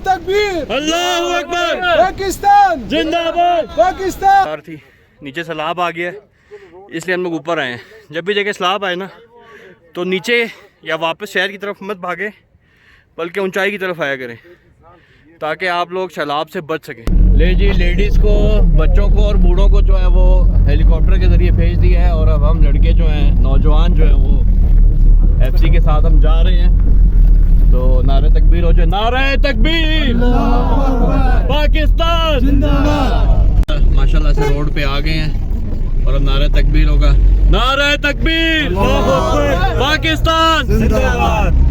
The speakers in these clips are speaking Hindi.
तकबीर, अल्लाहू अकबर, पाकिस्तान जिंदाबाद। पाकिस्तान। थी नीचे सैलाब आ गया है, इसलिए हम लोग ऊपर आए हैं। जब भी जगह सैलाब आए ना तो नीचे या वापस शहर की तरफ मत भागे, बल्कि ऊंचाई की तरफ आया करें ताकि आप लोग सैलाब से बच सकें। ले जी, लेडीज़ को, बच्चों को और बूढ़ों को जो है वो हेलीकॉप्टर के ज़रिए भेज दिया है। और अब हम लड़के जो हैं, नौजवान जो हैं, वो एफसी के साथ हम जा रहे हैं। तो नारे तकबीर हो जाए, नारे तकबीर, पाकिस्तान जिंदाबाद। माशाल्लाह से रोड पे आ गए हैं और अब नारे तकबीर होगा, नारे तकबीर, पाकिस्तान जिंदाबाद।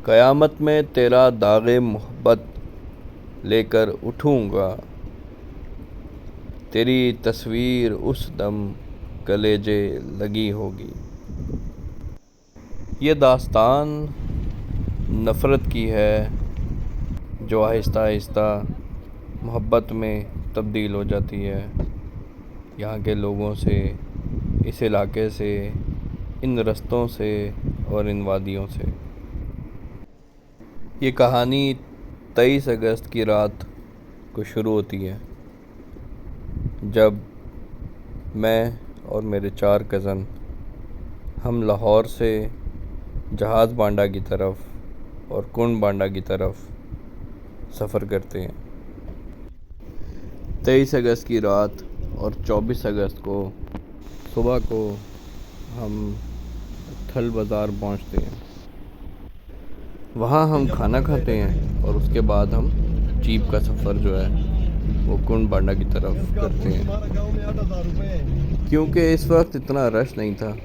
क़यामत में तेरा दाग़े मोहब्बत लेकर उठूँगा, तेरी तस्वीर उस दम कलेजे लगी होगी। ये दास्तान नफ़रत की है जो आहिस्ता आहिस्ता मोहब्बत में तब्दील हो जाती है, यहाँ के लोगों से, इस इलाके से, इन रस्तों से और इन वादियों से। ये कहानी 23 अगस्त की रात को शुरू होती है, जब मैं और मेरे 4 कज़न हम लाहौर से जहाज़ बांडा की तरफ और कुंड बांडा की तरफ सफ़र करते हैं। 23 अगस्त की रात और 24 अगस्त को सुबह को हम थल बाज़ार पहुंचते हैं। वहाँ हम खाना खाते हैं और उसके बाद हम जीप का सफ़र जो है वो कुंड बांडा की तरफ करते हैं। क्योंकि इस वक्त इतना रश नहीं था,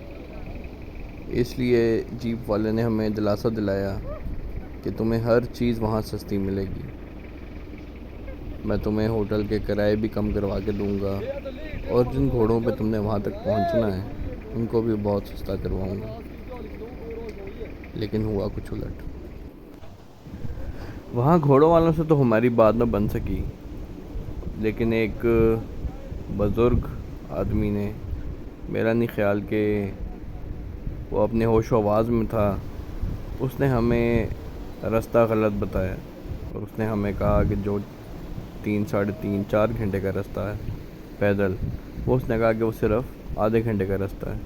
इसलिए जीप वाले ने हमें दिलासा दिलाया कि तुम्हें हर चीज़ वहाँ सस्ती मिलेगी। मैं तुम्हें होटल के किराए भी कम करवा के दूँगा और जिन घोड़ों पे तुमने वहाँ तक पहुँचना है उनको भी बहुत सस्ता करवाऊँगा। लेकिन हुआ कुछ उलट। वहाँ घोड़ों वालों से तो हमारी बात न बन सकी, लेकिन एक बुज़ुर्ग आदमी ने, मेरा नहीं ख्याल कि वो अपने होशो आवाज़ में था, उसने हमें रास्ता गलत बताया और उसने हमें कहा कि जो 3, साढ़े 3, 4 घंटे का रास्ता है पैदल, वो उसने कहा कि वो सिर्फ़ आधे घंटे का रास्ता है।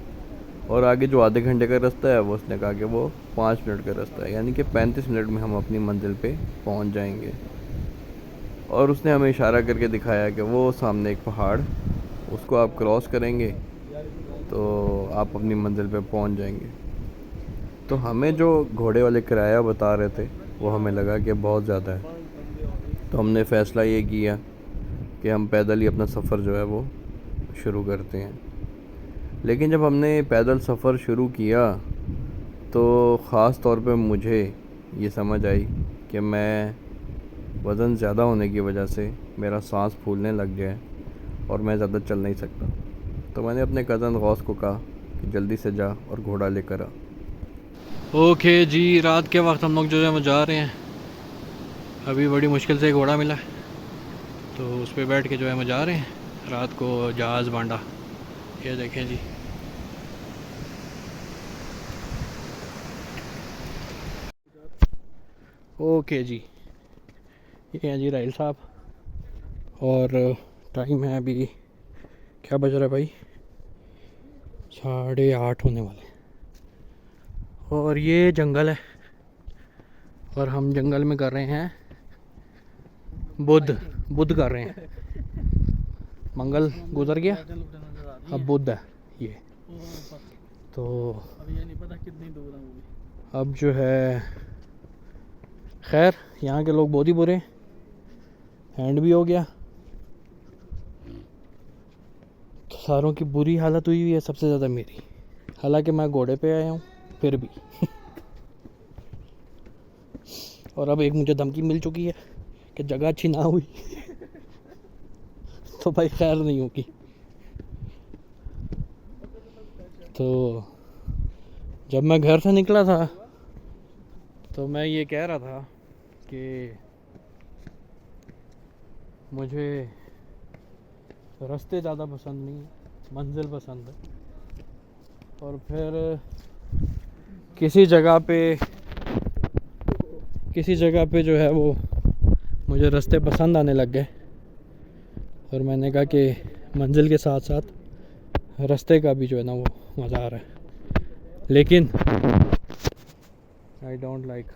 और आगे जो आधे घंटे का रास्ता है वो उसने कहा कि वो 5 मिनट का रास्ता है, यानी कि 35 मिनट में हम अपनी मंजिल पे पहुंच जाएंगे। और उसने हमें इशारा करके दिखाया कि वो सामने एक पहाड़, उसको आप क्रॉस करेंगे तो आप अपनी मंजिल पे पहुंच जाएंगे। तो हमें जो घोड़े वाले किराया बता रहे थे वो हमें लगा कि बहुत ज़्यादा है, तो हमने फ़ैसला ये किया कि हम पैदल ही अपना सफ़र जो है वो शुरू करते हैं। लेकिन जब हमने पैदल सफ़र शुरू किया तो ख़ास तौर पे मुझे ये समझ आई कि मैं वज़न ज़्यादा होने की वजह से मेरा सांस फूलने लग गया है और मैं ज़्यादा चल नहीं सकता। तो मैंने अपने कज़न गौस को कहा कि जल्दी से जा और घोड़ा लेकर आ। ओके जी, रात के वक्त हम लोग जो है वो जा रहे हैं। अभी बड़ी मुश्किल से घोड़ा मिला है तो उस पर बैठ के जो है हम जा रहे हैं रात को जहाज़ बांडा। ये देखें जी, ओके जी, ये हैं जी राहिल साहब। और टाइम है अभी, क्या बज रहा है भाई, 8:30 होने वाले। और ये जंगल है और हम जंगल में कर रहे हैं बुध कर रहे हैं। मंगल गुजर गया, अब बुध है ये। तो ये नहीं पता कितनी दूर है। अब जो है, खैर यहाँ के लोग बहुत ही बुरे, हैंड भी हो गया, तो सारों की बुरी हालत हुई हुई है, सबसे ज़्यादा मेरी। हालांकि मैं घोड़े पे आया हूँ फिर भी और अब एक मुझे धमकी मिल चुकी है कि जगह अच्छी ना हुई तो भाई खैर नहीं होगी। तो जब मैं घर से निकला था तो मैं ये कह रहा था कि मुझे रास्ते ज़्यादा पसंद नहीं, मंजिल पसंद है। और फिर किसी जगह पे किसी जगह पे जो है वो मुझे रास्ते पसंद आने लग गए और मैंने कहा कि मंजिल के साथ साथ रास्ते का भी जो है ना वो मज़ा आ रहा है। लेकिन आई डोंट लाइक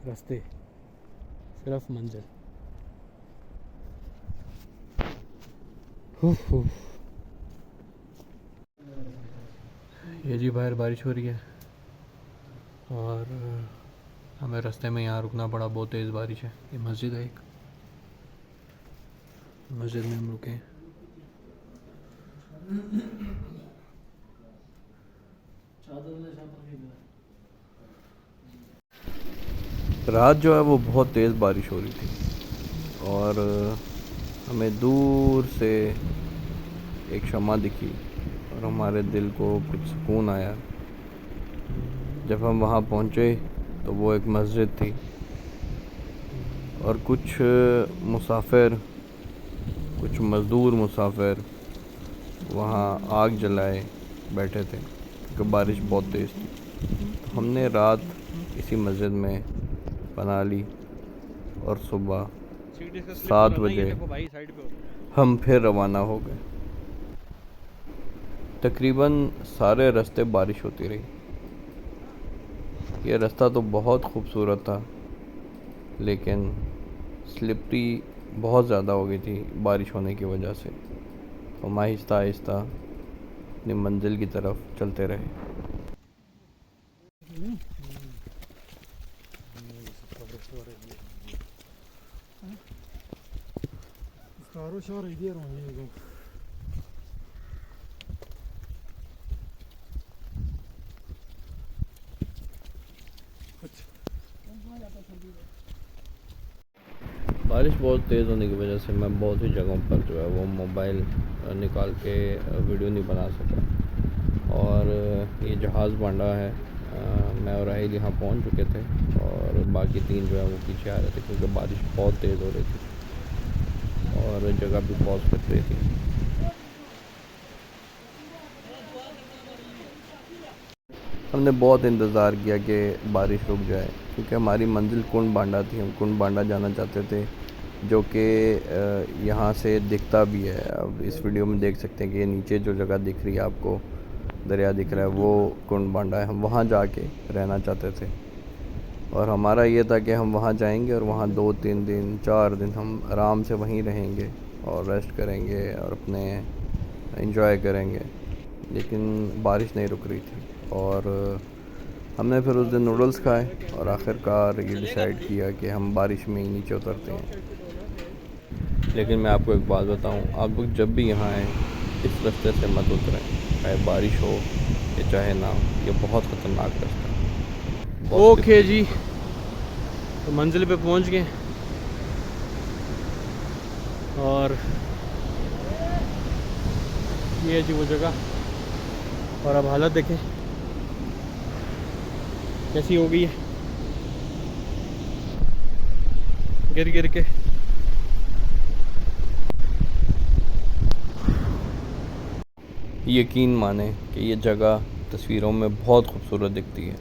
रास्ते, सिर्फ मंजिल। ये जी बाहर बारिश हो रही है और हमें रास्ते में यहाँ रुकना पड़ा, बहुत तेज़ बारिश है। ये मस्जिद है, एक मस्जिद में हम रुके हैं। रात जो है वो बहुत तेज़ बारिश हो रही थी और हमें दूर से एक शमा दिखी और हमारे दिल को कुछ सुकून आया। जब हम वहाँ पहुँचे तो वो एक मस्जिद थी और कुछ मुसाफिर, कुछ मज़दूर मुसाफिर वहाँ आग जलाए बैठे थे क्योंकि बारिश बहुत तेज़ थी। तो हमने रात इसी मस्जिद में बना ली और सुबह 7 बजे हम फिर रवाना हो गए। तकरीबन सारे रास्ते बारिश होती रही। ये रास्ता तो बहुत खूबसूरत था लेकिन स्लिपरी बहुत ज़्यादा हो गई थी बारिश होने की वजह से। हम आहिस्ता आहिस्ता अपनी मंजिल की तरफ चलते रहे। बारिश बहुत तेज़ होने की वजह से मैं बहुत ही जगहों पर जो है वो मोबाइल निकाल के वीडियो नहीं बना सका। और ये जहाज़ बांडा है, मैं और राहिल यहाँ पहुँच चुके थे और बाकी 3 जो है वो पीछे आ रहे थे क्योंकि बारिश बहुत तेज़ हो रही थी और जगह भी बहुत लग रही थी। हमने बहुत इंतज़ार किया कि बारिश रुक जाए क्योंकि हमारी मंजिल कुंड बांडा थी। हम कुंड बांडा जाना चाहते थे जो कि यहाँ से दिखता भी है। अब इस वीडियो में देख सकते हैं कि ये नीचे जो जगह दिख रही है आपको, दरिया दिख रहा है, वो कुंड बांडा है। हम वहाँ जाके रहना चाहते थे और हमारा ये था कि हम वहाँ जाएंगे और वहाँ 2-3 दिन 4 दिन हम आराम से वहीं रहेंगे और रेस्ट करेंगे और अपने एंजॉय करेंगे। लेकिन बारिश नहीं रुक रही थी और हमने फिर उस दिन नूडल्स खाए और आखिरकार ये डिसाइड किया कि हम बारिश में ही नीचे उतरते हैं। लेकिन मैं आपको एक बात बताऊं, आप लोग जब भी यहाँ आएँ इस रास्ते से मत उतरें, चाहे बारिश हो या चाहे ना हो। ये बहुत ख़तरनाक रास्ता है। ओके जी, तो मंजिल पे पहुंच गए और ये है जी वो जगह। और अब हालत देखें कैसी हो गई है, गिर गिर के। यकीन माने कि ये जगह तस्वीरों में बहुत खूबसूरत दिखती है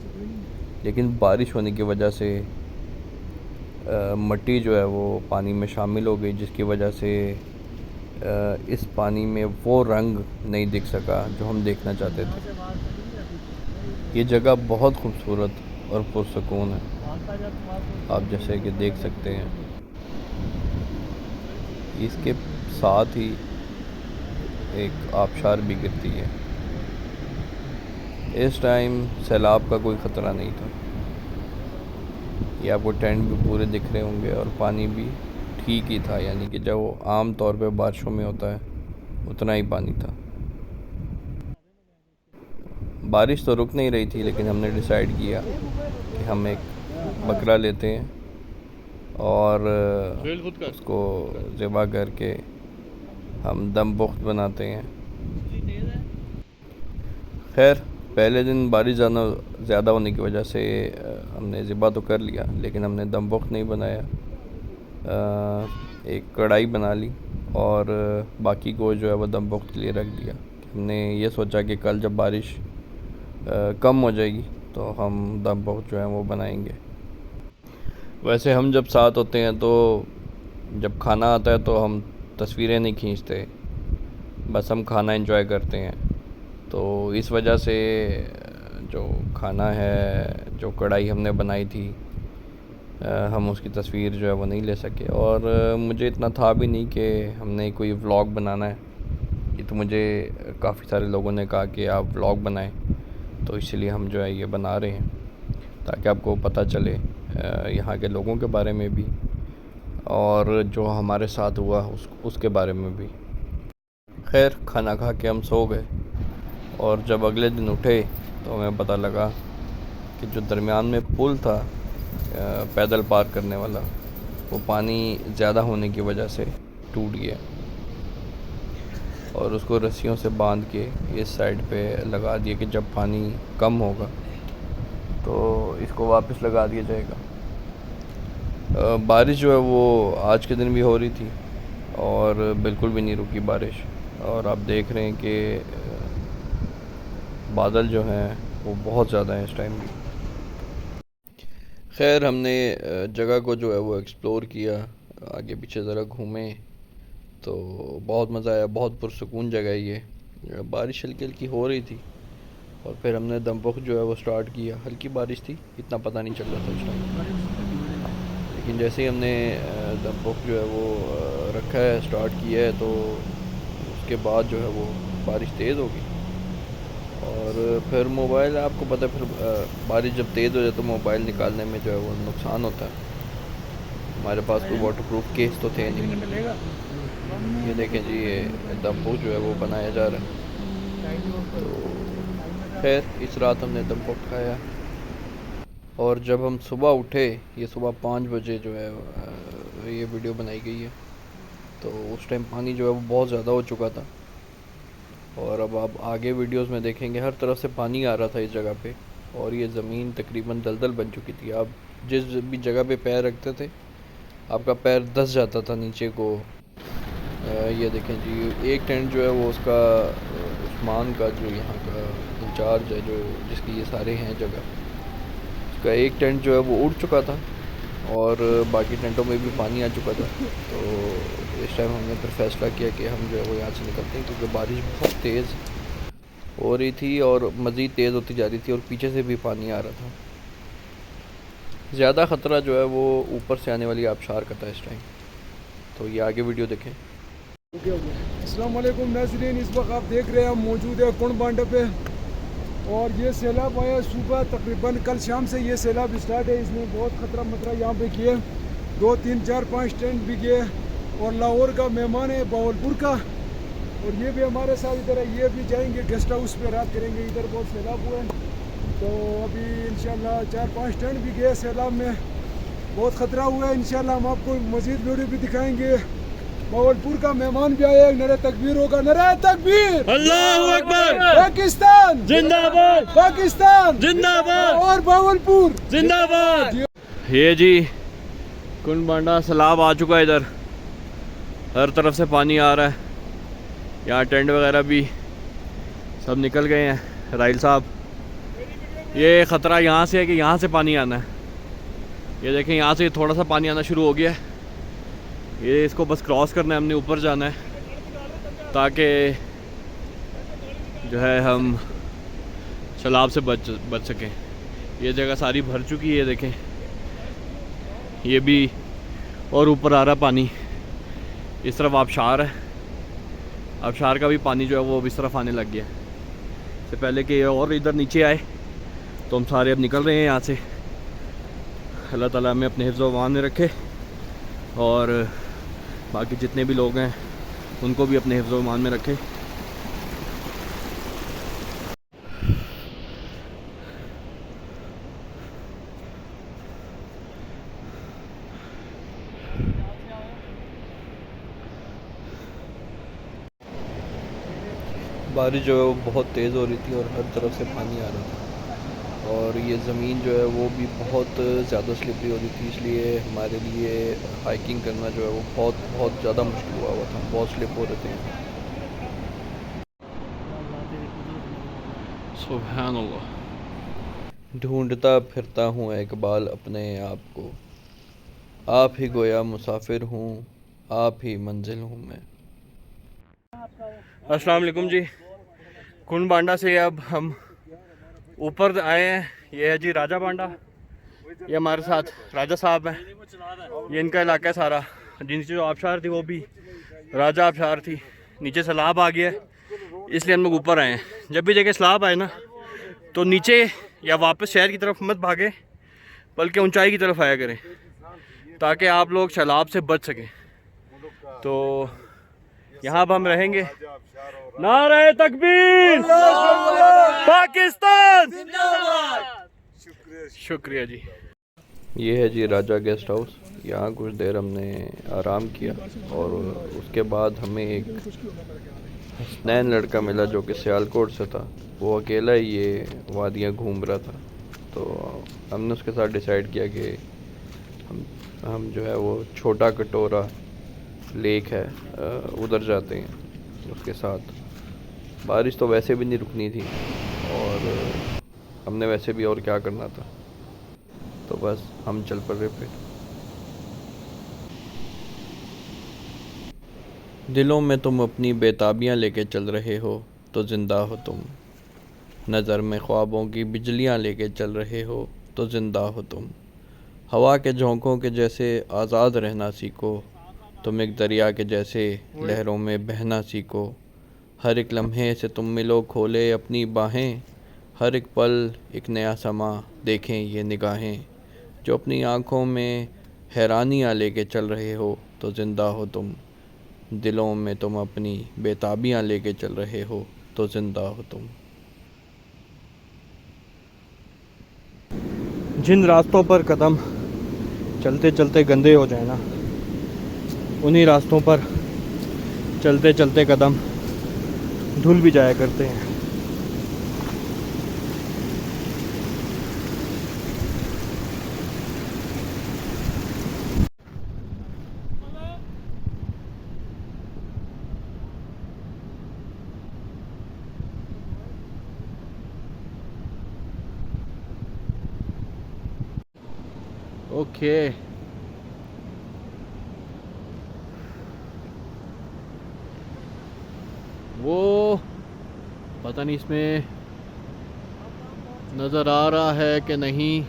लेकिन बारिश होने की वजह से मिट्टी जो है वो पानी में शामिल हो गई, जिसकी वजह से इस पानी में वो रंग नहीं दिख सका जो हम देखना चाहते थे। ये जगह बहुत खूबसूरत और पुरसकून है, आप जैसे कि देख सकते हैं। इसके साथ ही एक आबशार भी गिरती है। इस टाइम सैलाब का कोई ख़तरा नहीं था। ये आपको टेंट भी पूरे दिख रहे होंगे और पानी भी ठीक ही था, यानी कि जो आम तौर पे बारिशों में होता है उतना ही पानी था। बारिश तो रुक नहीं रही थी लेकिन हमने डिसाइड किया कि हम एक बकरा लेते हैं और उसको ज़िबा करके हम दम पुख्त बनाते हैं। खैर पहले दिन बारिश ज़्यादा होने की वजह से हमने ज़िबा तो कर लिया लेकिन हमने दम पुख्त नहीं बनाया। एक कढ़ाई बना ली और बाकी को जो है वो दम पुख्त के लिए रख दिया। हमने ये सोचा कि कल जब बारिश कम हो जाएगी तो हम दम पुख्त जो है वो बनाएंगे। वैसे हम जब साथ होते हैं तो जब खाना आता है तो हम तस्वीरें नहीं खींचते, बस हम खाना एंजॉय करते हैं। तो इस वजह से जो खाना है, जो कढ़ाई हमने बनाई थी, हम उसकी तस्वीर जो है वो नहीं ले सके। और मुझे इतना था भी नहीं कि हमने कोई व्लॉग बनाना है। ये तो मुझे काफ़ी सारे लोगों ने कहा कि आप व्लॉग बनाएं, तो इसलिए हम जो है ये बना रहे हैं ताकि आपको पता चले यहाँ के लोगों के बारे में भी और जो हमारे साथ हुआ उसके बारे में भी। खैर, खाना खा के हम सो गए और जब अगले दिन उठे तो हमें पता लगा कि जो दरमियान में पुल था पैदल पार करने वाला, वो पानी ज़्यादा होने की वजह से टूट गया और उसको रस्सियों से बांध के इस साइड पे लगा दिया कि जब पानी कम होगा तो इसको वापस लगा दिया जाएगा। बारिश जो है वो आज के दिन भी हो रही थी और बिल्कुल भी नहीं रुकी बारिश, और आप देख रहे हैं कि बादल जो हैं वो बहुत ज़्यादा हैं इस टाइम भी। खैर, हमने जगह को जो है वो एक्सप्लोर किया, आगे पीछे ज़रा घूमे तो बहुत मज़ा आया। बहुत पुरसुकून जगह है ये। बारिश हल्की हल्की हो रही थी और फिर हमने दमपुख जो है वो स्टार्ट किया। हल्की बारिश थी, इतना पता नहीं चल रहा था उस टाइम, लेकिन जैसे ही हमने दमपुख जो है वो रखा है, स्टार्ट किया है, तो उसके बाद जो है वो बारिश तेज़ हो गई। और फिर मोबाइल, आपको पता है, फिर बारिश जब तेज़ हो जाए तो मोबाइल निकालने में जो है वो नुकसान होता है। हमारे पास कोई वाटरप्रूफ केस तो थे नहीं। ये देखें जी, ये दमपुख जो है वो बनाया जा रहा है। तो खैर, इस रात हमने दमपुख खाया और जब हम सुबह उठे, ये सुबह 5 बजे जो है ये वीडियो बनाई गई है, तो उस टाइम पानी जो है वो बहुत ज़्यादा हो चुका था। और अब आप आगे वीडियोस में देखेंगे हर तरफ से पानी आ रहा था इस जगह पे, और ये ज़मीन तकरीबन दलदल बन चुकी थी। आप जिस भी जगह पे पैर रखते थे आपका पैर धंस जाता था नीचे को। ये देखें जी, एक टेंट जो है वो उसका उस्मान का जो यहाँ का इंचार्ज है, जो जिसकी ये सारे हैं जगह, उसका एक टेंट जो है वो उड़ चुका था और बाकी टेंटों में भी पानी आ चुका था। तो इस टाइम हमने फिर फैसला किया कि हम जो है वो यहाँ से निकलते हैं, क्योंकि बारिश बहुत तेज़ हो रही थी और मज़ीद तेज़ होती जा रही थी और पीछे से भी पानी आ रहा था। ज़्यादा ख़तरा जो है वो ऊपर से आने वाली आबशार का था इस टाइम। तो ये आगे वीडियो देखें। अस्सलाम वालेकुम नाज़रीन, इस वक्त आप देख रहे हैं हम मौजूद है कुंड बांडा पे, और ये सैलाब आया सुबह, तकरीबन कल शाम से ये सैलाब स्टार्ट है। इसने बहुत ख़तरा मतरा यहाँ पे किए, 2 3 4 5 टेंट भी किए, और लाहौर का मेहमान है बावलपुर का, और ये भी हमारे साथ इधर है। ये भी जाएंगे गेस्ट हाउस पे, रात करेंगे। इधर बहुत सैलाब हुआ है, तो अभी इंशाल्लाह 4 5 टेंट भी गए सैलाब में, बहुत ख़तरा हुआ है। इंशाल्लाह हम आपको मज़ीद वीडियो भी दिखाएंगे। बावलपुर का मेहमान भी आया, नरे तकबीर होगा, नरे तकबीर, अल्लाहू अकबर, पाकिस्तान जिंदाबाद, पाकिस्तान जिंदाबाद, और बावलपुर जिंदाबाद। ये जी कुंड बांडा, सैलाब आ चुका है, इधर हर तरफ से पानी आ रहा है। यहाँ टेंट वगैरह भी सब निकल गए हैं। राइल साहब, ये ख़तरा यहाँ से है कि यहाँ से पानी आना है। ये देखें, यहाँ से थोड़ा सा पानी आना शुरू हो गया है। ये इसको बस क्रॉस करना है, हमने ऊपर जाना है ताकि जो है हम सैलाब से बच सकें। ये जगह सारी भर चुकी है, देखें ये भी, और ऊपर आ रहा पानी। इस तरफ आबशार है, आबशार का भी पानी जो है वो अब इस तरफ आने लग गया। इससे पहले कि और इधर नीचे आए तो हम सारे अब निकल रहे हैं यहाँ से। अल्लाह ताला हमें अपने हिफ्ज़ व अमान में रखे और बाकी जितने भी लोग हैं उनको भी अपने हिफ्ज़ व अमान में रखे। बारिश जो है वो बहुत तेज़ हो रही थी और हर तरफ से पानी आ रहा था, और ये ज़मीन जो है वो भी बहुत ज़्यादा स्लिपरी हो रही थी, इसलिए हमारे लिए हाइकिंग करना जो है वो बहुत ज़्यादा मुश्किल हुआ था। बहुत स्लिप हो रहे थे। सुभान अल्लाह। ढूंढता फिरता हूँ इकबाल अपने आप को, आप ही गोया मुसाफिर हूँ, आप ही मंजिल हूँ मैं। अस्सलाम वालेकुम जी। कुंड बांडा से अब हम ऊपर आए हैं। ये है जी राजा बांडा। ये हमारे साथ राजा साहब हैं। ये इनका इलाका है सारा। जिनकी जो आबशार थी वो भी राजा आबशार थी। नीचे सैलाब आ गया है, इसलिए हम लोग ऊपर आए हैं। जब भी जगह सैलाब आए ना तो नीचे या वापस शहर की तरफ मत भागे, बल्कि ऊंचाई की तरफ आया करें, ताकि आप लोग सैलाब से बच सकें। तो यहाँ अब हम रहेंगे। नारे तकबीर, पाकिस्तान, शुक्रिया जी। ये है जी राजा गेस्ट हाउस। यहाँ कुछ देर हमने आराम किया और उसके बाद हमें एक हसनैन लड़का मिला जो कि सियालकोट से था। वो अकेला ही ये वादियाँ घूम रहा था, तो हमने उसके साथ डिसाइड किया कि हम जो है वो छोटा कटोरा लेक है उधर जाते हैं उसके साथ। बारिश तो वैसे भी नहीं रुकनी थी और हमने वैसे भी और क्या करना था, तो बस हम चल पड़े फिर। दिलों में तुम अपनी बेताबियाँ लेके चल रहे हो तो ज़िंदा हो तुम, नज़र में ख्वाबों की बिजलियाँ लेके चल रहे हो तो ज़िंदा हो तुम। हवा के झोंकों के जैसे आज़ाद रहना सीखो, तुम एक दरिया के जैसे लहरों में बहना सीखो। हर एक लम्हे से तुम मिलो खोले अपनी बाहें, हर एक पल एक नया समा देखें ये निगाहें। जो अपनी आँखों में हैरानियाँ लेके चल रहे हो तो ज़िंदा हो तुम, दिलों में तुम अपनी बेताबियाँ लेके चल रहे हो तो ज़िंदा हो तुम। जिन रास्तों पर कदम चलते चलते गंदे हो जाए ना, उन्हीं रास्तों पर चलते चलते कदम धुल भी जाया करते हैं। ओके, वो पता नहीं इसमें नज़र आ रहा है कि नहीं,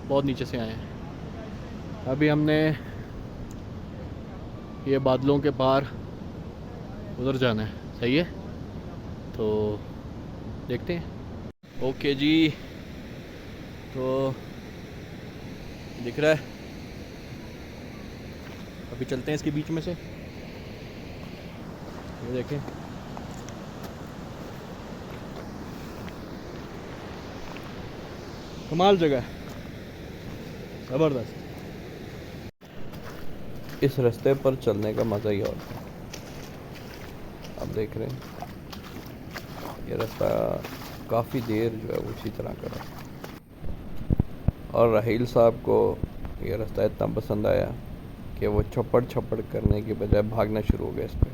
बहुत नीचे से आए हैं। अभी हमने ये बादलों के पार उधर जाना है, सही है, तो देखते हैं। ओके जी, तो दिख रहा है, अभी चलते हैं इसके बीच में से। ये देखें, कमाल जगह है, ज़बरदस्त। इस रास्ते पर चलने का मज़ा ही और था। आप देख रहे हैं ये रास्ता काफ़ी देर जो है वो इसी तरह का रहा, और राहील साहब को ये रास्ता इतना पसंद आया कि वो छप्पड़ छप्पड़ करने के बजाय भागना शुरू हो गया इस पर।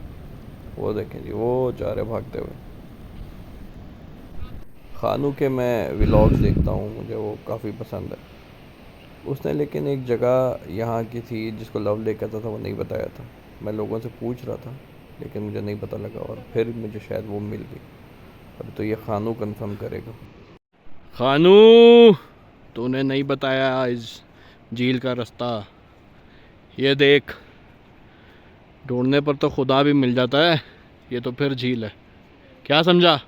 वो देखें जी, वो जा रहे भागते हुए। खानू के मैं व्लॉग्स देखता हूँ, मुझे वो काफ़ी पसंद है। उसने लेकिन एक जगह यहाँ की थी जिसको लव लेक कहता था, वो नहीं बताया था। मैं लोगों से पूछ रहा था लेकिन मुझे नहीं पता लगा, और फिर मुझे शायद वो मिल गई। अब तो ये खानू कंफर्म करेगा। खानू, तूने नहीं बताया इस झील का रास्ता। ये देख, ढूंढने पर तो खुदा भी मिल जाता है, ये तो फिर झील है। क्या समझा?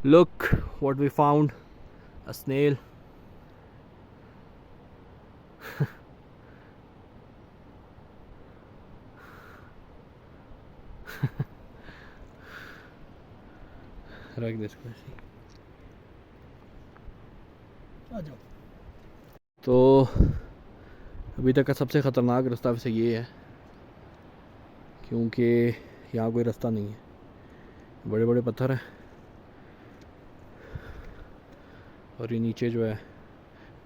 Look what we found, a snail. रख दे इसको ऐसे। तो अभी तक का सबसे ख़तरनाक रास्ता वैसे ये है, क्योंकि यहाँ कोई रास्ता नहीं है, बड़े बड़े पत्थर हैं, और ये नीचे जो है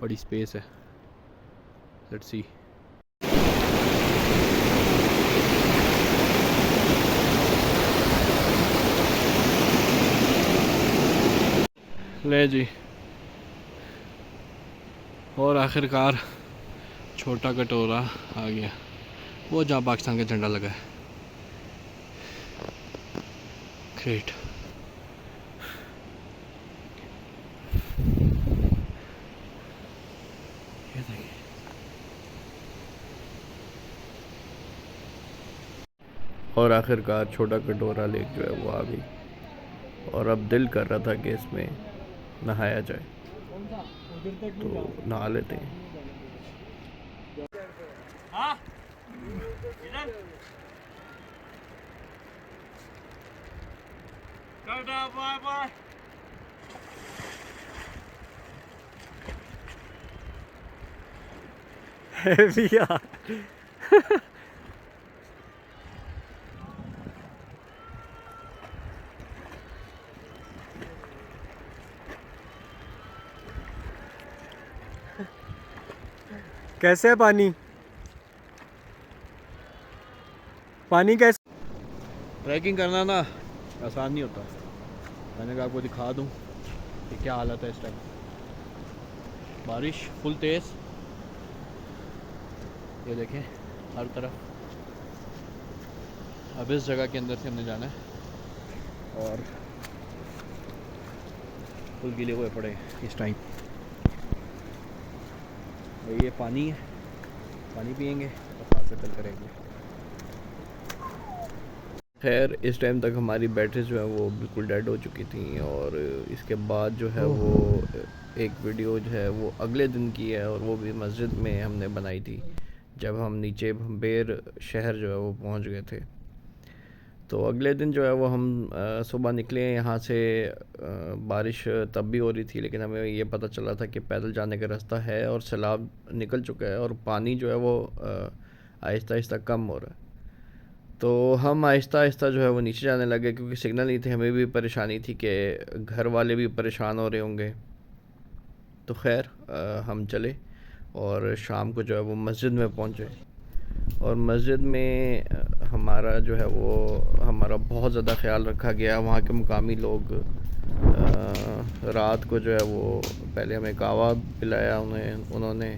बड़ी स्पेस है। Let's see. ले जी, और आखिरकार छोटा कटोरा आ गया, वो जहाँ पाकिस्तान का झंडा लगा है। ग्रेट। ये देखिए, और आखिरकार छोटा कटोरा लेक जो है वो आ गई, और अब दिल कर रहा था कि इसमें नहाया जाए, तो नहा लेते हैं। कैसे है पानी? पानी कैसे? ट्रैकिंग करना ना आसान नहीं होता। मैंने कहा आपको दिखा दूं कि क्या हालत है इस टाइम। बारिश फुल तेज़, ये देखें हर तरफ। अब इस जगह के अंदर से हमने जाना है और फुल गीले हुए पड़े इस टाइम। ये पानी है, पानी पियेंगे और साथ से चल करेंगे। खैर इस टाइम तक हमारी बैटरी जो है वो बिल्कुल डेड हो चुकी थी, और इसके बाद जो है वो एक वीडियो जो है वो अगले दिन की है, और वो भी मस्जिद में हमने बनाई थी जब हम नीचे भंबेर शहर जो है वो पहुंच गए थे। तो अगले दिन जो है वो हम सुबह निकले यहाँ से। बारिश तब भी हो रही थी, लेकिन हमें ये पता चला था कि पैदल जाने का रास्ता है और सैलाब निकल चुका है, और पानी जो है वो आहिस्ता आहिस्ता कम हो रहा है। तो हम आहिस्ता आहिस्ता जो है वो नीचे जाने लगे, क्योंकि सिग्नल नहीं थे। हमें भी परेशानी थी कि घर वाले भी परेशान हो रहे होंगे। तो खैर हम चले और शाम को जो है वो मस्जिद में पहुँचे, और मस्जिद में हमारा जो है वो हमारा बहुत ज़्यादा ख्याल रखा गया। वहाँ के मुकामी लोग रात को जो है वो पहले हमें कहवा पिलाया उन्होंने,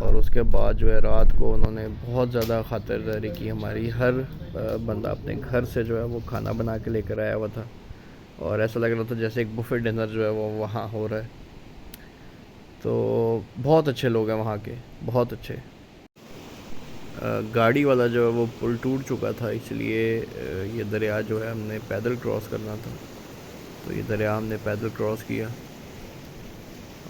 और उसके बाद जो है रात को उन्होंने बहुत ज़्यादा खातिरदारी की हमारी। हर बंदा अपने घर से जो है वो खाना बना के लेकर आया हुआ था, और ऐसा लग रहा था जैसे एक बुफे डिनर जो है वो वहाँ हो रहा है। तो बहुत अच्छे लोग हैं वहाँ के, बहुत अच्छे। गाड़ी वाला जो है वो पुल टूट चुका था, इसलिए ये दरिया जो है हमने पैदल क्रॉस करना था। तो ये दरिया हमने पैदल क्रॉस किया,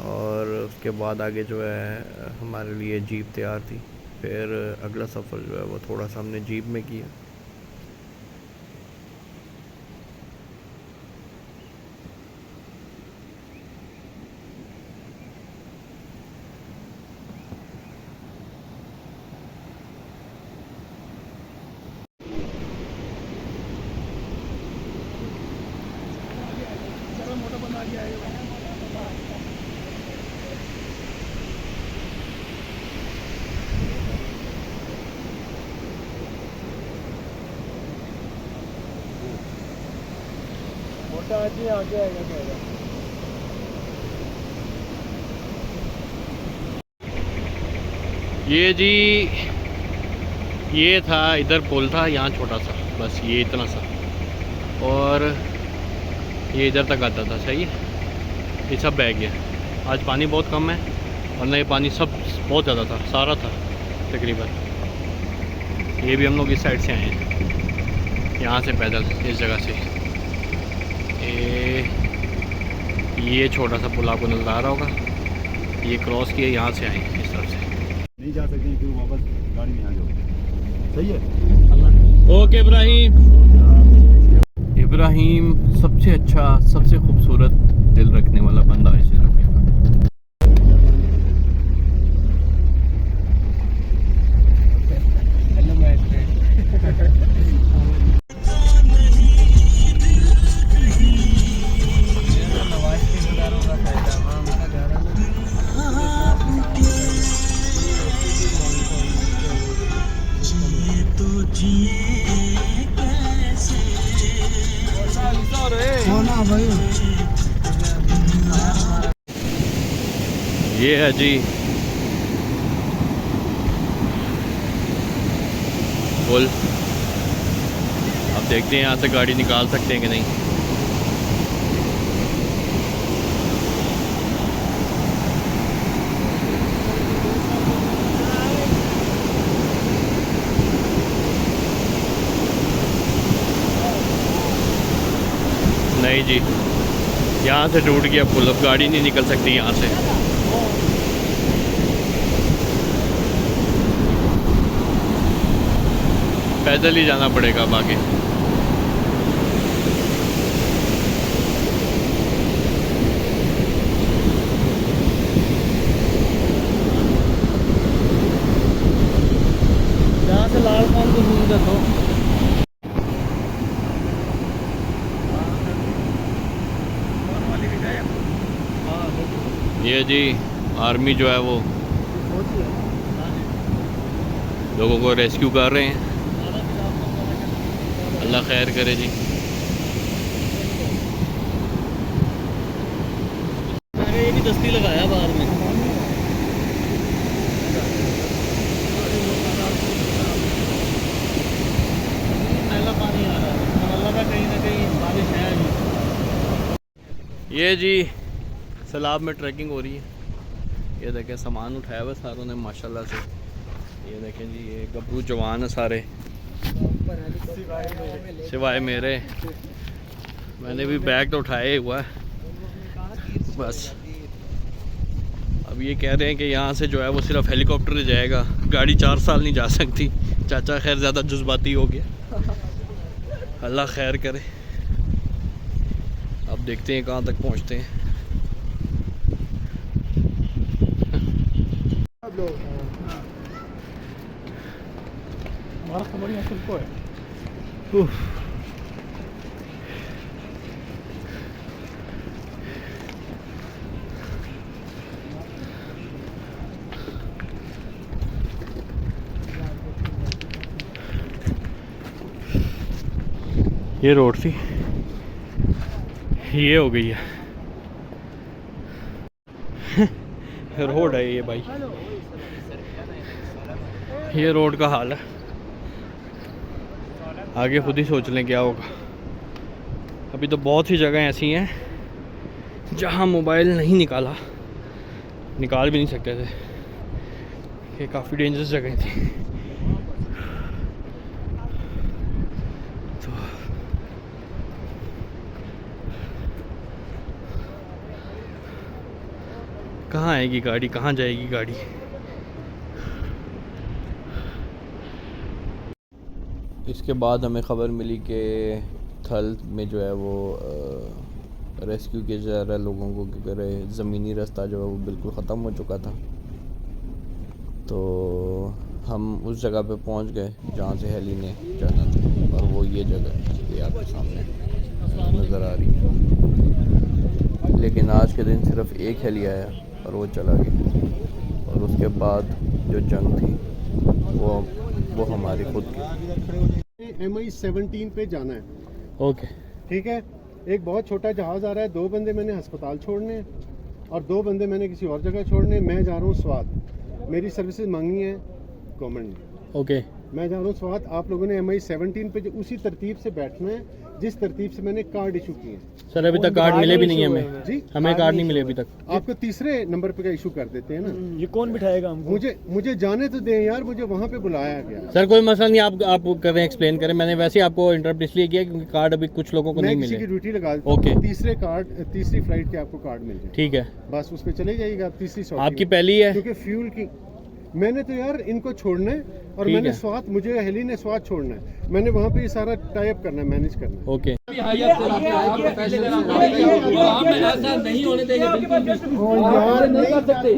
और उसके बाद आगे जो है हमारे लिए जीप तैयार थी। फिर अगला सफ़र जो है वो थोड़ा सा हमने जीप में किया। आगे आएगा मेरा। ये जी, ये था, इधर पुल था, यहाँ छोटा सा, बस ये इतना सा, और ये इधर तक आता था। सही है, ये सब बह गया। आज पानी बहुत कम है, वरना ये पानी सब बहुत ज़्यादा था, सारा था तकरीबन। ये भी हम लोग इस साइड से आए हैं, यहाँ से पैदल इस जगह से। ये छोटा सा पुल आपको नज़र आ रहा होगा, ये क्रॉस किए, यहाँ से आए हैं इस तरफ से। नहीं जा सकते क्योंकि वापस गाड़ी में आ जाओ। सही है। ओके इब्राहिम। इब्राहिम सबसे अच्छा, सबसे खूबसूरत दिल रखने वाला बंदा है श्रीलंका का। ये है जी पुल। अब देखते हैं यहाँ से गाड़ी निकाल सकते हैं कि नहीं। नहीं जी, यहाँ से टूट गया पुल, अब गाड़ी नहीं निकल सकती यहाँ से। पैदल ही जाना पड़ेगा अब आगे। यहाँ से लाल खान को घूम देखो। ये जी आर्मी जो है वो लोगों को रेस्क्यू कर रहे हैं। अल्लाह खैर करे जी। ये भी दस्ती लगाया बाहर में। पहला पानी आ रहा है, अल्लाह का कहीं ना कहीं बारिश है नहीं। ये जी सैलाब में ट्रैकिंग हो रही है। ये देखें सामान उठाया हुआ सारों ने माशाल्लाह से। ये देखें जी, ये गबरू जवान है सारे, सिवाय मेरे। मैंने भी बैग तो उठाया हुआ है बस। अब ये कह रहे हैं कि यहाँ से जो है वो सिर्फ हेलीकॉप्टर ही जाएगा, गाड़ी 4 साल नहीं जा सकती। चाचा खैर ज़्यादा जज्बाती हो गया, अल्लाह खैर करे। अब देखते हैं कहाँ तक पहुँचते हैं। हमारा खबर यहाँ सबको है। ये रोड थी, ये हो गई है रोड है ये भाई। ये रोड का हाल है, आगे खुद ही सोच लें क्या होगा। अभी तो बहुत सी जगह ऐसी हैं जहां मोबाइल नहीं निकाल भी नहीं सकते थे। ये काफ़ी डेंजरस जगह थी। तो कहाँ आएगी गाड़ी, कहाँ जाएगी गाड़ी। इसके बाद हमें ख़बर मिली कि थल में जो है वो रेस्क्यू किया जा रहा है लोगों को, क्योंकि ज़मीनी रास्ता जो है वो बिल्कुल ख़त्म हो चुका था। तो हम उस जगह पे पहुंच गए जहाँ से हेली ने जाना था, और वो ये जगह ये आपके सामने नज़र आ रही है। लेकिन आज के दिन सिर्फ एक हेली आया और वो चला गया, और उसके बाद जो जंग थी वो हमारी खुद की। MI-17 पे जाना है, ओके ठीक है। एक बहुत छोटा जहाज़ आ रहा है, 2 बंदे मैंने अस्पताल छोड़ने हैं और 2 बंदे मैंने किसी और जगह छोड़ने हैं। मैं जा रहा हूँ स्वात, मेरी सर्विसेज मांगी है गवर्नमेंट ने। ओके मैं जा रहा हूँ स्वात। आप लोगों ने MI-17 पे जो उसी तरतीब से बैठना है जिस तरतीब से मैंने कार्ड इशू किए हैं। सर, अभी तक कार्ड मिले भी नहीं हमें। जी, हमें कार्ड नहीं मिले अभी तक। आपको तीसरे नंबर पे का इशू कर देते हैं ना। ये कौन बिठाएगा हमको? मुझे जाने तो दें यार, मुझे वहाँ पे बुलाया गया। सर कोई मसला नहीं, आप करें, एक्सप्लेन करें। मैंने वैसे ही आपको इंटरप्ट इसलिए किया क्योंकि कार्ड अभी कुछ लोगों को मैं नहीं किसी मिले। की ड्यूटी लगा देता हूं, ओके। तीसरी फ्लाइट के आपको कार्ड मिल जाए, ठीक है, बस उस पे चले जाइएगा आप तीसरी सॉरी आपकी पहली है। क्योंकि फ्यूल की मैंने तो यार इनको छोड़ना है और ठीक मैंने है। स्वात, मुझे हेली ने स्वात छोड़ना है। मैंने वहाँ पे ये सारा टाई अप करना है, मैनेज करना है। ओके ऐसा नहीं होने देंगे, बिल्कुल यार नहीं कर सकते।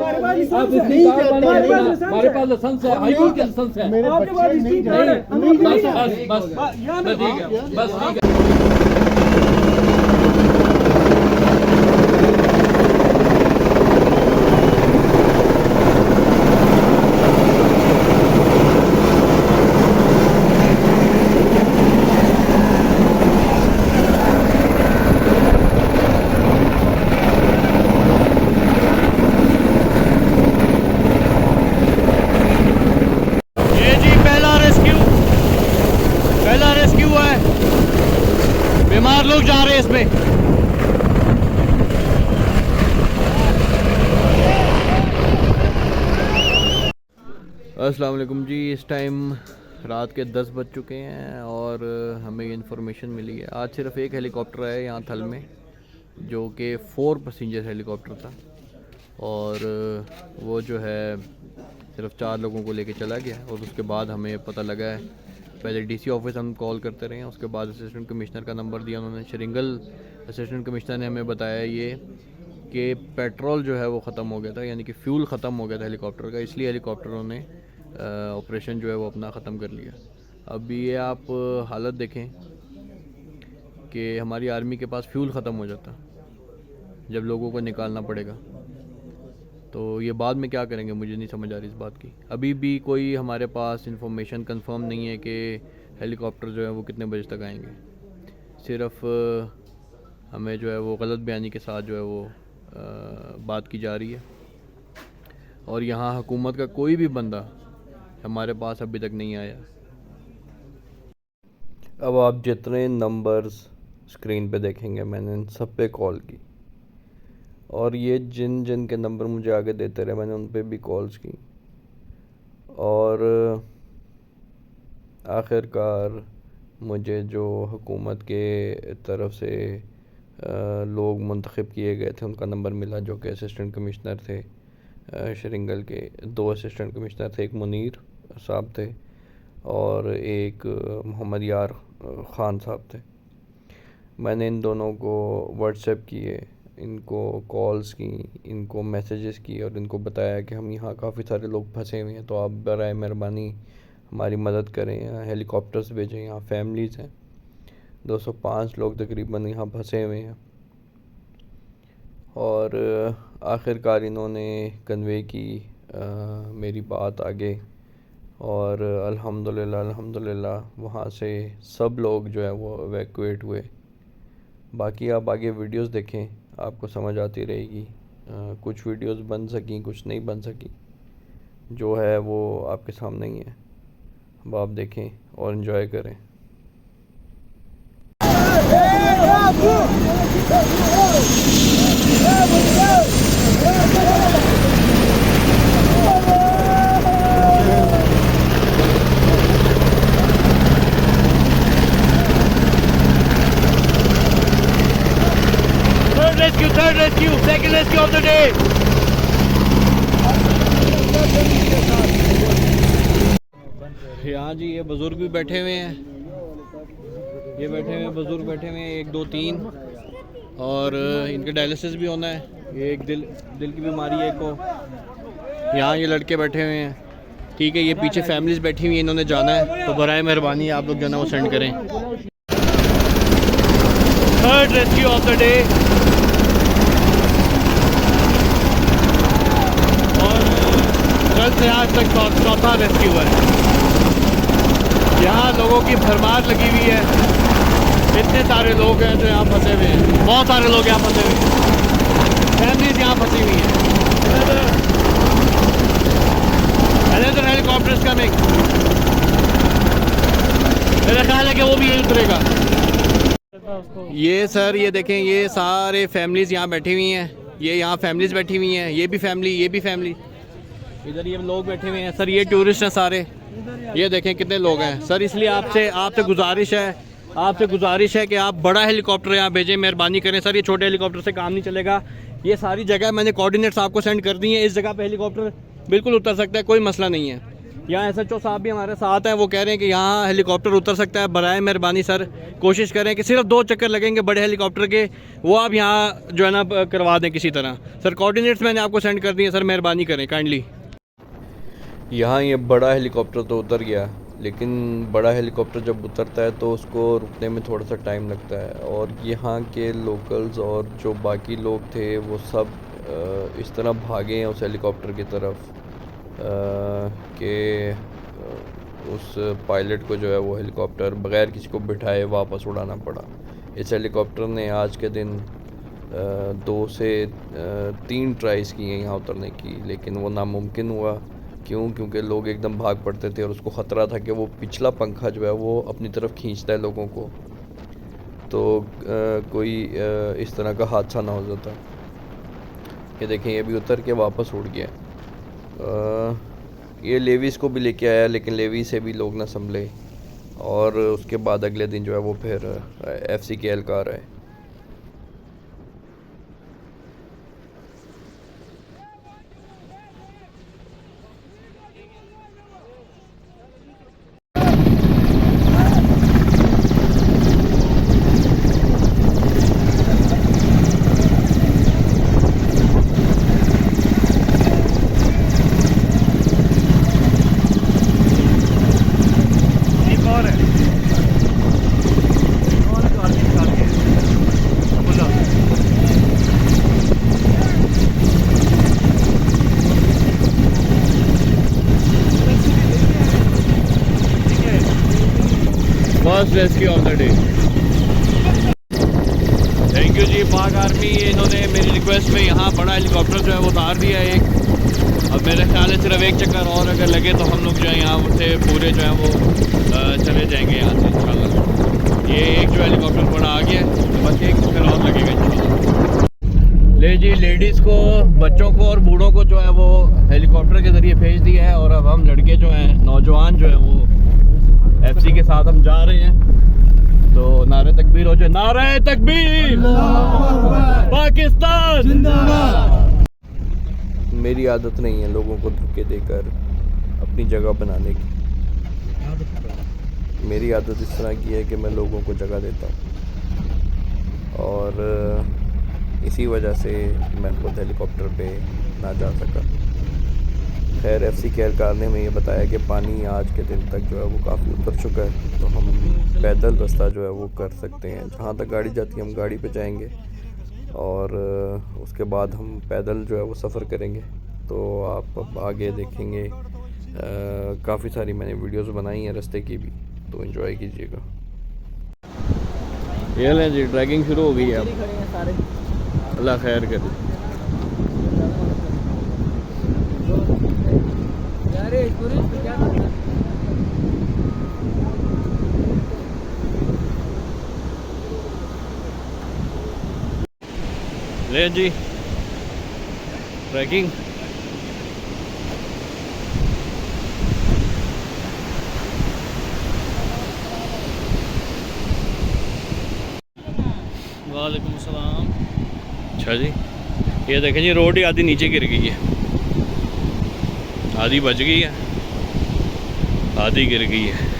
आप इसकी कार बनाइए, हमारे पास लाइसेंस है, हाई कोर्ट के लाइसेंस है। मेरे बच्चे नहीं जा रहे। बस ठीक है, बस ठीक है। ये जी पहला रेस्क्यू रहे हैं इसमें। अस्सलाम वालेकुम जी। इस टाइम रात के 10 बज चुके हैं और हमें ये इन्फॉर्मेशन मिली है आज सिर्फ एक हेलीकॉप्टर है यहाँ थल में, जो कि 4 पैसेंजर हेलीकॉप्टर था और वो जो है सिर्फ 4 लोगों को लेके चला गया। और उसके बाद हमें पता लगा है, पहले डीसी ऑफिस हम कॉल करते रहे हैं, उसके बाद असिस्टेंट कमिश्नर का नंबर दिया उन्होंने। शरिंगल असिस्टेंट कमिश्नर ने हमें बताया ये कि पेट्रोल जो है वो ख़त्म हो गया था, यानी कि फ्यूल ख़त्म हो गया था हेलीकॉप्टर का, इसलिए हेलीकॉप्टरों ने ऑपरेशन जो है वो अपना ख़त्म कर लिया। अभी ये आप हालत देखें कि हमारी आर्मी के पास फ्यूल ख़त्म हो जाता जब लोगों को निकालना पड़ेगा, तो ये बाद में क्या करेंगे, मुझे नहीं समझ आ रही इस बात की। अभी भी कोई हमारे पास इंफॉर्मेशन कंफर्म नहीं है कि हेलीकॉप्टर जो है वो कितने बजे तक आएंगे। सिर्फ हमें जो है वो गलत बयानी के साथ जो है वो बात की जा रही है और यहाँ हुकूमत का कोई भी बंदा हमारे पास अभी तक नहीं आया। अब आप जितने नंबर्स स्क्रीन पे देखेंगे मैंने इन सब पे कॉल की और ये जिन जिन के नंबर मुझे आगे देते रहे मैंने उन पे भी कॉल्स की और आखिरकार मुझे जो हुकूमत के तरफ से लोग मुंतखब किए गए थे उनका नंबर मिला, जो कि असिस्टेंट कमिश्नर थे शरिंगल के। 2 असिस्टेंट कमिश्नर थे, एक मुनीर साहब थे और एक मोहम्मद यार ख़ान साहब थे। मैंने इन दोनों को व्हाट्सएप किए, इनको कॉल्स की, इनको मैसेजेस किए और इनको बताया कि हम यहाँ काफ़ी सारे लोग फंसे हुए हैं, तो आप बराए मेहरबानी हमारी मदद करें, यहाँ हेलीकॉप्टर्स भेजें, यहाँ फैमिलीज़ हैं, 205 लोग तकरीबन यहाँ फंसे हुए हैं। और आखिरकार इन्होंने कन्वे की मेरी बात आगे और अल्हम्दुलिल्लाह वहाँ से सब लोग जो है वो एवैक्यूएट हुए। बाकी आप आगे वीडियोस देखें, आपको समझ आती रहेगी। कुछ वीडियोस बन सकी, कुछ नहीं बन सकी, जो है वो आपके सामने ही है। अब आप देखें और इन्जॉय करें। Third rescue, second rescue of the day. यहाँ जी ये बुज़ुर्ग भी बैठे हुए हैं, ये बैठे हुए बुज़ुर्ग बैठे हुए हैं 1 2 3 और इनके डायलिसिस भी होना है। ये एक दिल की बीमारी है को। यहाँ ये लड़के बैठे हुए हैं, ठीक है। ये पीछे फैमिलीज बैठी हुई हैं, इन्होंने जाना है, तो बराए मेहरबानी आप लोग जो है ना वो सेंड करें। Third rescue of the day और कल से आज तक चौथा रेस्क्यू है। यहाँ लोगों की भरमार लगी हुई है, इतने सारे लोग हैं जो यहाँ फंसे हुए हैं, बहुत सारे लोग यहाँ फंसे हुए हैं, फैमिलीज यहाँ फंसी हुई हैं। Another helicopter is coming. मेरा ख्याल है कि वो भी यही उतरेगा। ये सर ये देखें, ये सारे फैमिलीज यहाँ बैठी हुई हैं, ये यहाँ फैमिलीज बैठी हुई हैं, ये भी फैमिली, ये भी फैमिली, इधर ये लोग बैठे हुए हैं। सर ये टूरिस्ट हैं सारे, ये देखें कितने लोग हैं। सर इसलिए आपसे गुजारिश है कि आप बड़ा हेलीकॉप्टर यहाँ भेजें, मेहरबानी करें सर। ये छोटे हेलीकॉप्टर से काम नहीं चलेगा। ये सारी जगह मैंने कोऑर्डिनेट्स आपको सेंड कर दी हैं, इस जगह पे हेलीकॉप्टर बिल्कुल उतर सकता है, कोई मसला नहीं है। यहाँ SHO साहब भी हमारे साथ हैं, वो कह रहे हैं कि यहाँ हेलीकॉप्टर उतर सकता है। बराए मेहरबानी सर कोशिश करें कि सिर्फ 2 चक्कर लगेंगे बड़े हेलीकॉप्टर के, वो आप यहाँ जो है ना करवा दें किसी तरह। सर कोऑर्डिनेट्स मैंने आपको सेंड कर दिए सर, मेहरबानी करें काइंडली। यहाँ ये बड़ा हेलीकॉप्टर तो उतर गया, लेकिन बड़ा हेलीकॉप्टर जब उतरता है तो उसको रुकने में थोड़ा सा टाइम लगता है और यहाँ के लोकल्स और जो बाकी लोग थे वो सब इस तरह भागे हैं उस हेलीकॉप्टर की तरफ कि उस पायलट को जो है वो हेलीकॉप्टर बग़ैर किसी को बिठाए वापस उड़ाना पड़ा। इस हेलीकॉप्टर ने आज के दिन 2 से 3 ट्राइज़ की हैं यहाँ उतरने की, लेकिन वो नामुमकिन हुआ। क्योंकि लोग एकदम भाग पड़ते थे और उसको ख़तरा था कि वो पिछला पंखा जो है वो अपनी तरफ खींचता है लोगों को, तो कोई इस तरह का हादसा ना हो जाता। ये देखें, ये भी उतर के वापस उड़ गया। ये लेवीज़ को भी लेके आया, लेकिन लेवी से भी लोग ना संभले, और उसके बाद अगले दिन जो है वो फिर FCKL का आ रहा है। First rescue on the day. Thank you ji Pak army, इन्होंने मेरी रिक्वेस्ट में यहाँ बड़ा हेलीकॉप्टर जो है वो उतार दिया है एक। अब मेरे ख्याल है सिर्फ एक चक्कर और अगर लगे तो हम लोग जो है यहाँ से पूरे जो है वो चले जाएंगे यहाँ से इंशाल्लाह। ये एक जो हेलीकॉप्टर बड़ा आ गया है, बस एक चक्कर और लगेगा इंशाल्लाह। ले जी, लेडीज़ को, बच्चों को और बूढ़ों को जो है वो हेलीकॉप्टर के ज़रिए भेज दिया है, और अब हम लड़के जो हैं, नौजवान जो है वो FC के साथ हम जा रहे हैं। तो नारे तकबीर हो जाए, नारे तकबीर, पाकिस्तान जिंदाबाद। मेरी आदत नहीं है लोगों को धक्के देकर अपनी जगह बनाने की। मेरी आदत इस तरह की है कि मैं लोगों को जगह देता हूँ, और इसी वजह से मैं खुद हेलीकॉप्टर पे ना जा सका। खैर FCKL कार ने हमें ये बताया कि पानी आज के दिन तक जो है वो काफ़ी उतर चुका है, तो हम पैदल रास्ता जो है वो कर सकते हैं। जहाँ तक गाड़ी जाती है हम गाड़ी पे जाएंगे, और उसके बाद हम पैदल जो है वो सफ़र करेंगे। तो आप अब आगे देखेंगे, काफ़ी सारी मैंने वीडियोस बनाई हैं रास्ते की भी, तो एंजॉय कीजिएगा। ये लें जी, ट्रैकिंग शुरू हो गई है अब। अल्लाह खैर करे। ले जी, ट्रैकिंग। वालेकुम सलाम। अच्छा जी, ये देखें जी, रोड ही आधी नीचे गिर गई है, आधी बच गई है, आधी गिर गई है।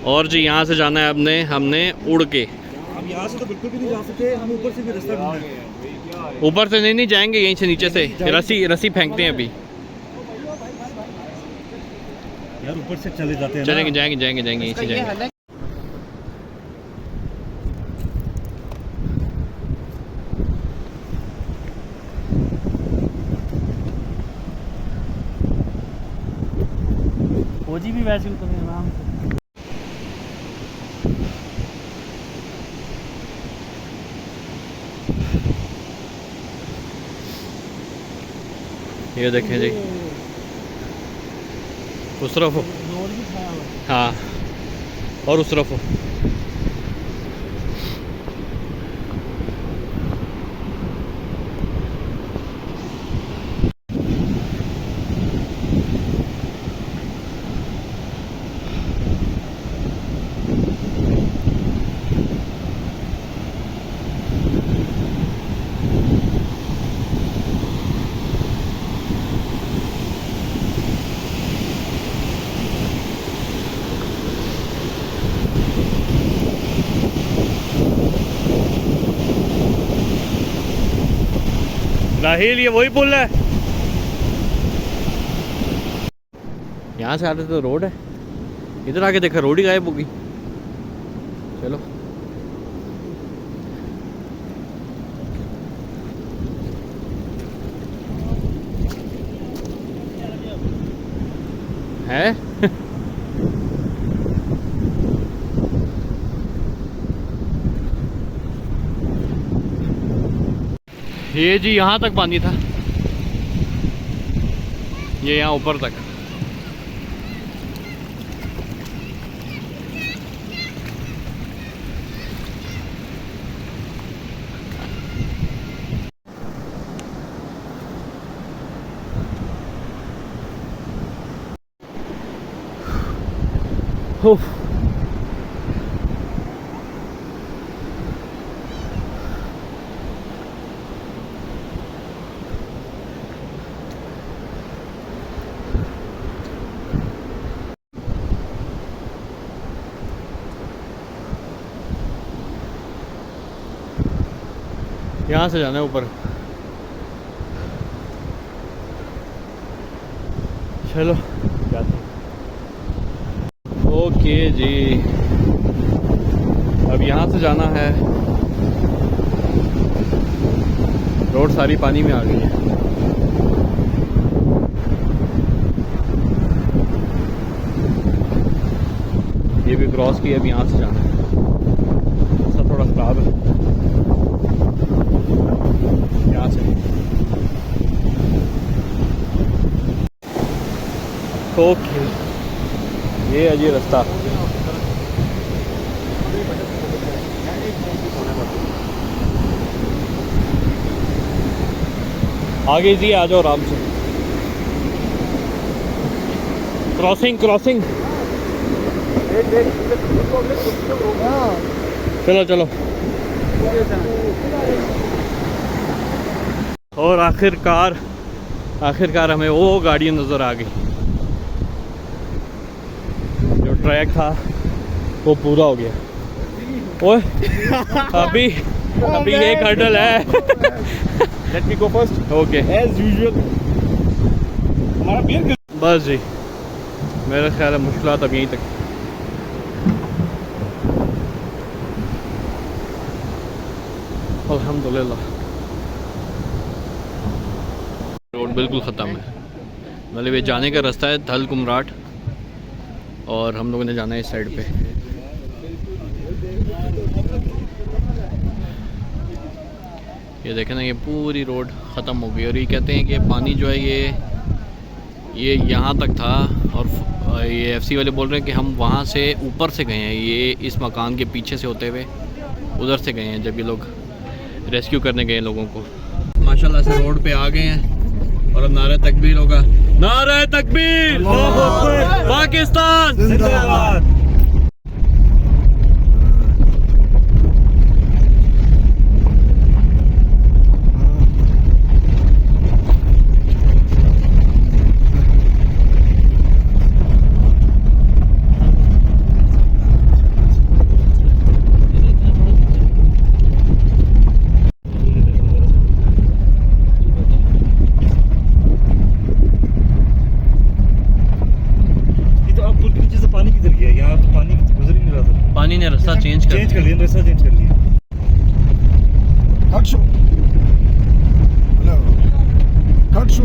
और जी यहाँ से जाना है हमने उड़ के। हम यहाँ से तो बिल्कुल भी नहीं जा सकते, हम ऊपर से भी रास्ता ढूंढेंगे। ऊपर से नहीं जाएंगे, यहीं से नीचे से रस्सी फेंकते हैं अभी। यार ऊपर से चले जाते हैं, चलेंगे, जाएंगे यहीं से जाएंगे। फौजी भी वैसे उतरे आराम से। ये देखें जी, उस तरफ हो, हाँ, और उस तरफ हो। राहिल, ये वही पुल है, यहाँ से आते तो रोड है, इधर आके देखा रोड ही गायब होगी। चलो है। ये जी यहाँ तक पानी था, ये यहाँ ऊपर तक। उफ। यहाँ से जाना है ऊपर। चलो जाते हैं। ओके जी, अब यहाँ से जाना है। रोड सारी पानी में आ गई है। ये भी क्रॉस किया, अब यहाँ से जाना है। रास्ता थोड़ा खराब है यहाँ से। ओके, ये है जी रास्ता। आगे जी आ जाओ आराम से। Crossing crossing. चलो चलो। और आखिरकार हमें वो गाड़ी नज़र आ गई। जो ट्रैक था वो पूरा हो गया। ओए अभी एक हर्डल है। लेट मी गो फर्स्ट। ओके एज यूजुअल हमारा बियर। बस जी, मेरा ख्याल है मुश्किलात अब यहीं तक। अल्हम्दुलिल्लाह रोड बिल्कुल ख़त्म है। मतलब ये जाने का रास्ता है धल कुमराट, और हम लोगों ने जाना है इस साइड पे। ये देखें ना, ये पूरी रोड ख़त्म हो गई। और ये कहते हैं कि पानी जो है ये यहाँ तक था, और ये एफसी वाले बोल रहे हैं कि हम वहाँ से ऊपर से गए हैं। ये इस मकान के पीछे से होते हुए उधर से गए हैं जब ये लोग रेस्क्यू करने गए लोगों को। माशाल्लाह से रोड पे आ गए हैं, और अब नारे तकबीर होगा। नारे तकबीर, पाकिस्तान जिंदाबाद। पानी ने रास्ता चेंज कर लिया, रास्ता चेंज कर लिया। Cut show hello cut show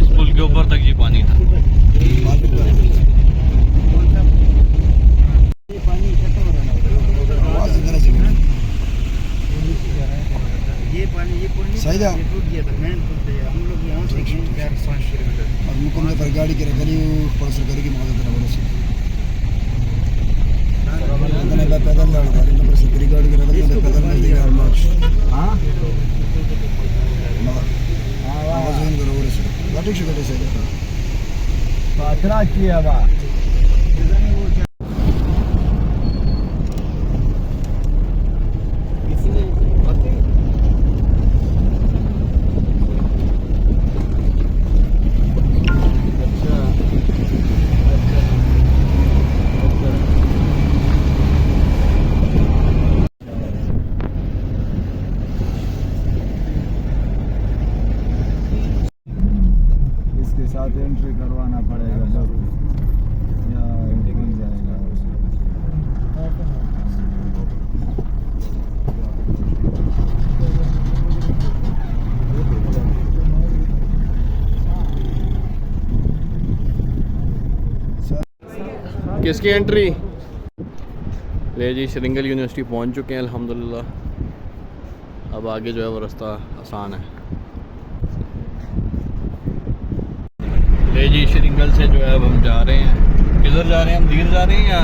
इस पुल के ऊपर तक ये पानी था। सही है। हम लोग यहाँ से 4-5 किलोमीटर और मुकम्मल पर गाड़ी के रखनी पुलिस सरकारी की मदद करना पड़ेगी। मैंने पैदल लड़ा था, नंबर सरकारी गाड़ी के रखनी तो पैदल नहीं दिया मार्च। हाँ आवाज़ करो वो से गाड़ी से गाड़ी से पात्रा किया बा। साथ एंट्री करवाना पड़ेगा जरूर। किसकी एंट्री? ले जी, श्रृंगल यूनिवर्सिटी पहुंच चुके हैं अल्हम्दुलिल्लाह। अब आगे जो है वो रास्ता आसान है। ले जी, श्रृंगल से जो है अब हम जा रहे हैं, किधर जा रहे हैं हम? दीर जा रहे हैं या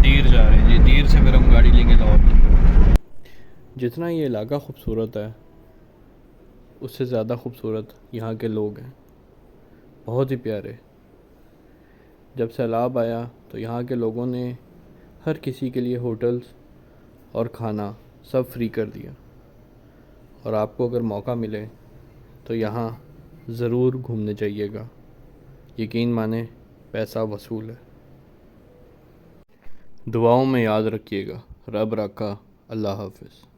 दीर जा रहे हैं जी। दीर से फिर हम गाड़ी लेंगे लाहौर। जितना ये इलाका खूबसूरत है उससे ज़्यादा खूबसूरत यहाँ के लोग हैं, बहुत ही प्यारे। जब सैलाब आया तो यहाँ के लोगों ने हर किसी के लिए होटल्स और खाना सब फ्री कर दिया। और आपको अगर मौका मिले तो यहाँ ज़रूर घूमने जाइएगा, यकीन माने पैसा वसूल है। दुआओं में याद रखिएगा। रब रखा। अल्लाह हाफ़िज़।